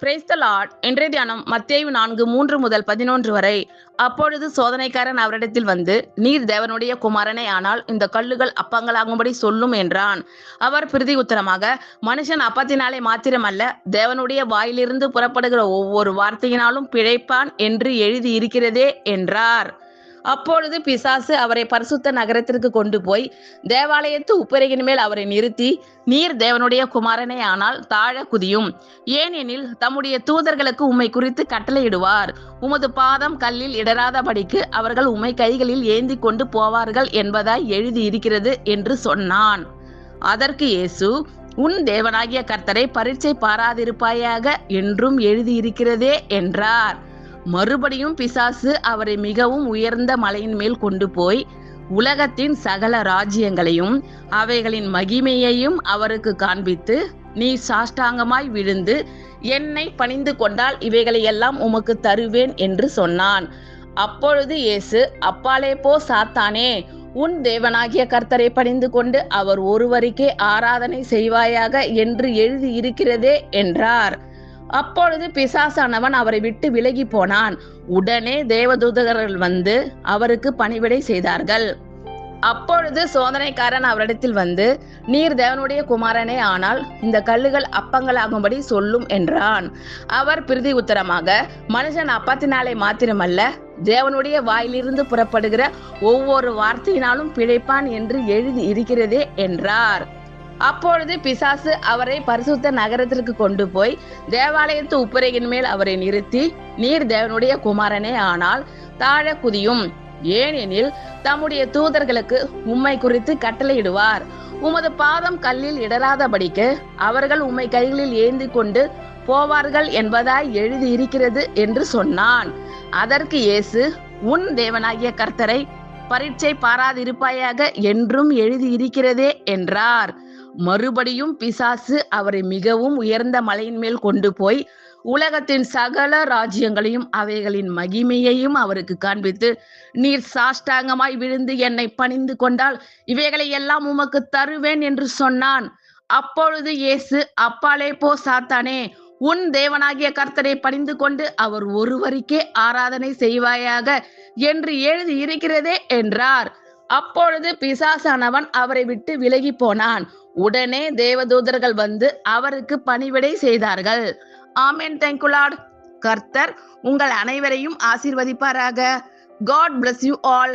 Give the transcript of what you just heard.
Praise the Lord. இன்றைய தியானம் மத்தேயு 4:3 முதல் 11 வரை. அப்பொழுது சோதனைக்காரன் அவரிடத்தில் வந்து, நீர் தேவனுடைய குமாரனே ஆனால் இந்த கல்லுகள் அப்பங்களாகும்படி சொல்லும் என்றான். அவர் பிரதி உத்தரமாக, மனுஷன் அப்பத்தினாலே மாத்திரமல்ல, தேவனுடைய வாயிலிருந்து புறப்படுகிற ஒவ்வொரு வார்த்தையினாலும் பிழைப்பான் என்று எழுதி இருக்கிறதே என்றார். அப்பொழுது பிசாசு அவரை பரிசுத்த நகரத்திற்கு கொண்டு போய் தேவாலயத்து உப்பரிகையின் மேல் அவரை நிறுத்தி, நீர் தேவனுடைய குமாரனே ஆனால் தாழ குதியும். ஏனெனில் தம்முடைய தூதர்களுக்கு உம்மை குறித்து கட்டளையிடுவார். உமது பாதம் கல்லில் இடராதபடிக்கு அவர்கள் உம்மை கைகளில் ஏந்தி கொண்டு போவார்கள் என்பதாய் எழுதி இருக்கிறது என்று சொன்னான். அதற்கு இயேசு, உன் தேவனாகிய கர்த்தரை பரீட்சை பாராதிருப்பாயாக என்றும் எழுதியிருக்கிறதே என்றார். மறுபடியும் பிசாசு அவரை மிகவும் உயர்ந்த மலையின் மேல் கொண்டு போய் உலகத்தின் சகல ராஜ்யங்களையும் அவைகளின் மகிமையையும் அவருக்கு காண்பித்து, நீ சாஷ்டாங்கமாய் விழுந்து என்னை பணிந்து கொண்டால் இவைகளை எல்லாம் உமக்கு தருவேன் என்று சொன்னான். அப்பொழுது இயேசு, அப்பாலே போ சாத்தானே, உன் தேவனாகிய கர்த்தரை பணிந்து கொண்டு அவர் ஒருவருக்கே ஆராதனை செய்வாயாக என்று எழுதி இருக்கிறதே என்றார். அப்பொழுது பிசாசானவன் அவரை விட்டு விலகி போனான். உடனே தேவதூதர்கள் வந்து அவருக்கு பணிவிடை செய்தார்கள். அப்பொழுது சோதனைக்காரன் அவரிடத்தில் வந்து, நீர் தேவனுடைய குமாரனே ஆனால் இந்த கல்லுகள் அப்பங்களாகும்படி சொல்லும் என்றான். அவர் பிரதி உத்தரமாக, மனுஷன் அப்பத்தினாலே மாத்திரமல்ல, தேவனுடைய வாயிலிருந்து புறப்படுகிற ஒவ்வொரு வார்த்தையினாலும் பிழைப்பான் என்று எழுதி இருக்கிறதே என்றார். அப்பொழுது பிசாசு அவரை பரிசுத்த நகரத்திற்கு கொண்டு போய் தேவாலயத்து உப்பரிகையின் மேல் அவரை நிறுத்தி, நீர் தேவனுடைய குமாரனே ஆனால் தாழ குதியும். ஏனெனில் தம்முடைய தூதர்களுக்கு உம்மை குறித்து கட்டளையிடுவார். உமது பாதம் கல்லில் இடராதபடிக்கு அவர்கள் உம்மை கைகளில் ஏந்தி கொண்டு போவார்கள் என்பதாய் எழுதி இருக்கிறது என்று சொன்னான். அதற்கு இயேசு, உன் தேவனாகிய கர்த்தரை பரீட்சை பாராதிருப்பாயாக என்றும் எழுதி இருக்கிறதே என்றார். மறுபடியும் பிசாசு அவரை மிகவும் உயர்ந்த மலையின் மேல் கொண்டு போய் உலகத்தின் சகல ராஜ்யங்களையும் அவைகளின் மகிமையையும் அவருக்கு காண்பித்து, நீர் சாஷ்டாங்கமாய் விழுந்து என்னை பணிந்து கொண்டால் இவைகளை எல்லாம் உமக்கு தருவேன் என்று சொன்னான். அப்பொழுது இயேசு, அப்பாலே போ சாத்தானே, உன் தேவனாகிய கர்த்தரை பணிந்து கொண்டு அவர் ஒருவருக்கே ஆராதனை செய்வாயாக என்று எழுதி இருக்கிறதே என்றார். அப்பொழுது பிசாசானவன் அவரை விட்டு விலகி போனான். உடனே தேவதூதர்கள் வந்து அவருக்கு பணிவிடை செய்தார்கள். ஆமென். Thank you Lord. கர்த்தர் உங்கள் அனைவரையும் ஆசீர்வதிப்பாராக. God bless you all.